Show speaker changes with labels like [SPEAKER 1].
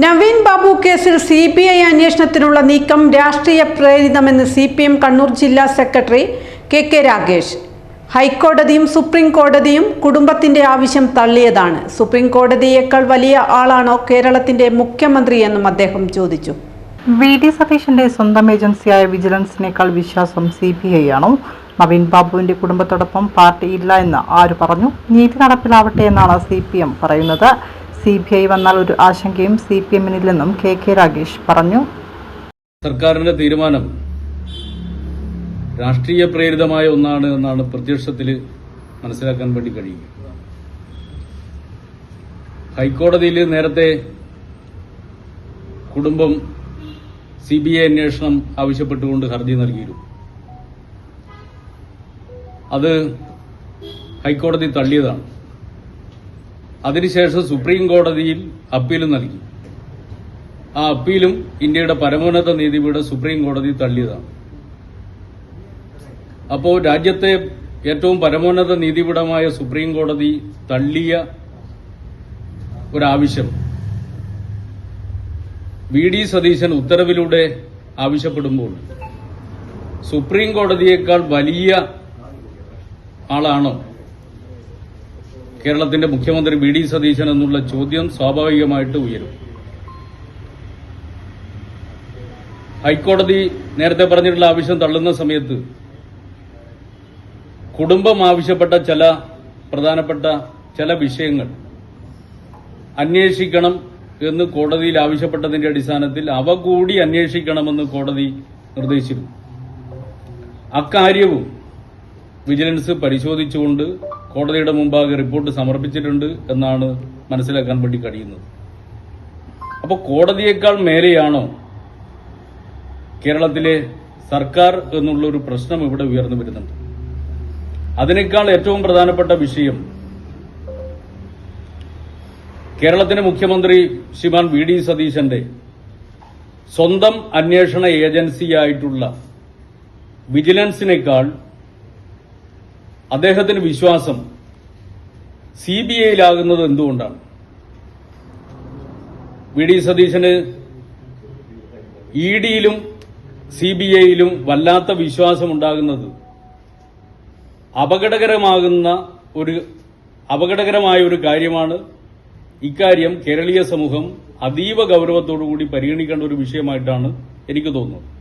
[SPEAKER 1] നവീൻ ബാബു കേസിൽ CBI അന്വേഷണത്തിനുള്ള നീക്കം രാഷ്ട്രീയ പ്രേരിതമെന്ന് CPM കണ്ണൂർ ജില്ലാ സെക്രട്ടറി KK രാഗേഷ്. ഹൈക്കോടതിയും സുപ്രീം കോടതിയും കുടുംബത്തിന്റെ ആവശ്യം തള്ളിയതാണ്. സുപ്രീം കോടതിയേക്കാൾ വലിയ ആളാണോ കേരളത്തിന്റെ മുഖ്യമന്ത്രി എന്നും അദ്ദേഹം ചോദിച്ചു.
[SPEAKER 2] VD സതീശന്റെ സ്വന്തം ഏജൻസിയായ വിജിലൻസിനേക്കാൾ വിശ്വാസം CBI ആണോ? നവീൻ ബാബുവിന്റെ കുടുംബത്തോടൊപ്പം പാർട്ടി ഇല്ല എന്ന് ആര് പറഞ്ഞു? നീതി നടപ്പിലാവട്ടെ എന്നാണ് CPM പറയുന്നത്. CBI വന്നാൽ ഒരു ആശങ്കയും CPM-നില്ലെന്നും KK രാഗേഷ് പറഞ്ഞു.
[SPEAKER 3] സർക്കാരിന്റെ തീരുമാനം രാഷ്ട്രീയ പ്രേരിതമായ ഒന്നാണ് എന്നാണ് പ്രത്യക്ഷത്തിൽ മനസ്സിലാക്കാൻ വേണ്ടി കഴിയും. ഹൈക്കോടതിയിൽ നേരത്തെ കുടുംബം CBI അന്വേഷണം ആവശ്യപ്പെട്ടുകൊണ്ട് ഹർജി നൽകിയിരുന്നു. അത് ഹൈക്കോടതി തള്ളിയതാണ്. അതിനുശേഷം സുപ്രീം കോടതിയിൽ അപ്പീൽ നൽകി. ആ അപ്പീലും ഇന്ത്യയുടെ പരമോന്നത നീതിപീഠം സുപ്രീം കോടതി തള്ളിയതാണ്. അപ്പോൾ രാജ്യത്തെ ഏറ്റവും പരമോന്നത നീതിപീഠമായ സുപ്രീം കോടതി തള്ളിയ ഒരാവശ്യം VD സതീശൻ ഉത്തരവിലൂടെ ആവശ്യപ്പെടുമ്പോൾ സുപ്രീം കോടതിയേക്കാൾ വലിയ ആളാണോ കേരളത്തിന്റെ മുഖ്യമന്ത്രി VD സതീശൻ എന്നുള്ള ചോദ്യം സ്വാഭാവികമായിട്ട് ഉയരും. ഹൈക്കോടതി നേരത്തെ പറഞ്ഞിട്ടുള്ള ആവശ്യം തള്ളുന്ന സമയത്ത് കുടുംബം ആവശ്യപ്പെട്ട ചില പ്രധാനപ്പെട്ട ചില വിഷയങ്ങൾ അന്വേഷിക്കണം എന്ന് കോടതിയിൽ ആവശ്യപ്പെട്ടതിന്റെ അടിസ്ഥാനത്തിൽ അവ കൂടി അന്വേഷിക്കണമെന്ന് കോടതി നിർദ്ദേശിച്ചിരുന്നു. അക്കാര്യവും വിജിലൻസ് പരിശോധിച്ചുകൊണ്ട് കോടതിയുടെ മുമ്പാകെ റിപ്പോർട്ട് സമർപ്പിച്ചിട്ടുണ്ട് എന്നാണ് മനസ്സിലാക്കാൻ വേണ്ടി കഴിയുന്നത്. അപ്പോൾ കോടതിയേക്കാൾ മേലെയാണോ കേരളത്തിലെ സർക്കാർ എന്നുള്ളൊരു പ്രശ്നം ഇവിടെ ഉയർന്നു വരുന്നുണ്ട്. അതിനേക്കാൾ ഏറ്റവും പ്രധാനപ്പെട്ട വിഷയം കേരളത്തിന്റെ മുഖ്യമന്ത്രി ശ്രീമാൻ VD സതീശന്റെ സ്വന്തം അന്വേഷണ ഏജൻസിയായിട്ടുള്ള വിജിലൻസിനേക്കാൾ അദ്ദേഹത്തിന് വിശ്വാസം CBIയിലാകുന്നത് എന്തുകൊണ്ടാണ്? VD സതീശന് EDയിലും CBIയിലും വല്ലാത്ത വിശ്വാസമുണ്ടാകുന്നത് അപകടകരമായ ഒരു കാര്യമാണ്. ഇക്കാര്യം കേരളീയ സമൂഹം അതീവ ഗൗരവത്തോടുകൂടി പരിഗണിക്കേണ്ട ഒരു വിഷയമായിട്ടാണ് എനിക്ക് തോന്നുന്നത്.